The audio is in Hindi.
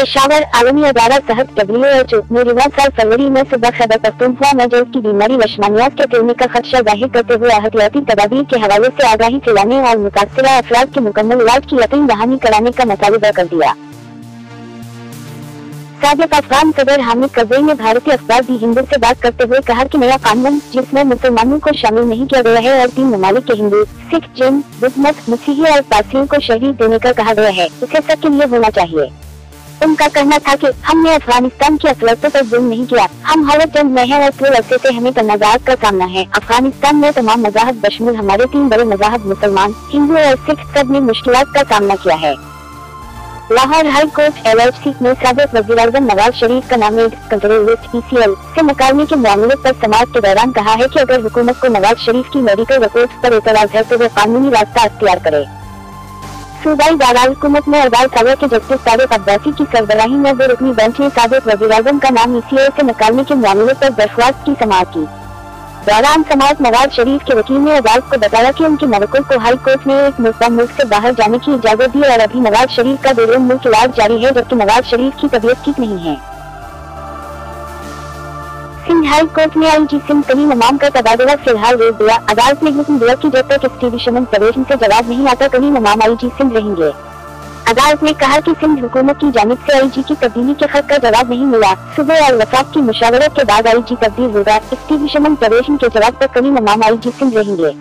पेशावर आलमी अदालत तहत WHO ने रिवाज साल फरवरी में सुबह खैबर पख्तूनख्वा में जल्द की बीमारी वशमानियात के फैलने का खदशा जाहिर करते हुए एहतियाती तदाबीर के हवाले से आगाही फैलाने और मुतासिरा अफराद के मुकम्मल इलाज की यकीन दहानी कराने का मुतालबा कर दिया। साबिक अफगान सदर हामिद करज़ई ने भारतीय अखबार दी हिंदू से बात करते हुए कहा कि नया कानून जिसमें मुसलमानों को शामिल नहीं किया गया है और 3 ममालिक के हिंदू, सिख, जैन, बुद्ध मत, मसीही और पारसियों को शहीद देने का कहा गया है, उसे सबके लिए होना चाहिए। उनका कहना था कि हमने अफगानिस्तान की असलियतों पर जुल्म नहीं किया, हम हालत जंग में हैं और पूरे अरसे से हमें तनाज़ात का सामना है। अफगानिस्तान में तमाम मज़ाहब बशमूल हमारे 3 बड़े मज़ाहब मुसलमान, हिंदू और सिख सब ने मुश्किलात का सामना किया है। लाहौर हाई कोर्ट LHC ने साबिक वज़ीर-ए-आज़म नवाज शरीफ का नाम कंट्रोलिस्ट PCL से निकालने के मामले पर समाअत के दौरान कहा है कि अगर हुकूमत को नवाज शरीफ की मेडिकल रिपोर्ट पर एतराज़ है तो वे कानूनी रास्ता अख्तियार करे। सूबाई दारुल-हुकूमत में 18 साल के जस्टिस तारिक अब्बासी की सरबराही में 2 रुकनी बेंच ने साबिक वज़ीर-ए-आज़म का नाम ECL से निकालने के मामले पर दरख्वास्त की समाअत की। दौरान समाअत नवाज शरीफ के वकील ने अदालत को बताया कि उनकी मवक्किल को हाई कोर्ट ने एक मुद्दा मुल्क से बाहर जाने की इजाजत दी और अभी नवाज शरीफ का बैरून मुल्क इलाज जारी है, जबकि नवाज शरीफ की तबीयत ठीक नहीं है। सिंध हाई कोर्ट ने IG सिंध कलीम इमाम का तबादला फिलहाल रोक दिया। अदालत ने हुक्म दिया कि जब तक एक्सट्रीडिशन परवेशन से जवाब नहीं आता कलीम इमाम IG सिंध रहेंगे। अदालत ने कहा कि सिंध हुकूमत की जानिब से IG की तब्दीली के खत का जवाब नहीं मिला। सुबह और वफाक की मुशावरत के बाद IG तब्दील होगा। एक्सट्रीडिशन परवेशन के जवाब पर कलीम इमाम IG सिंध रहेंगे।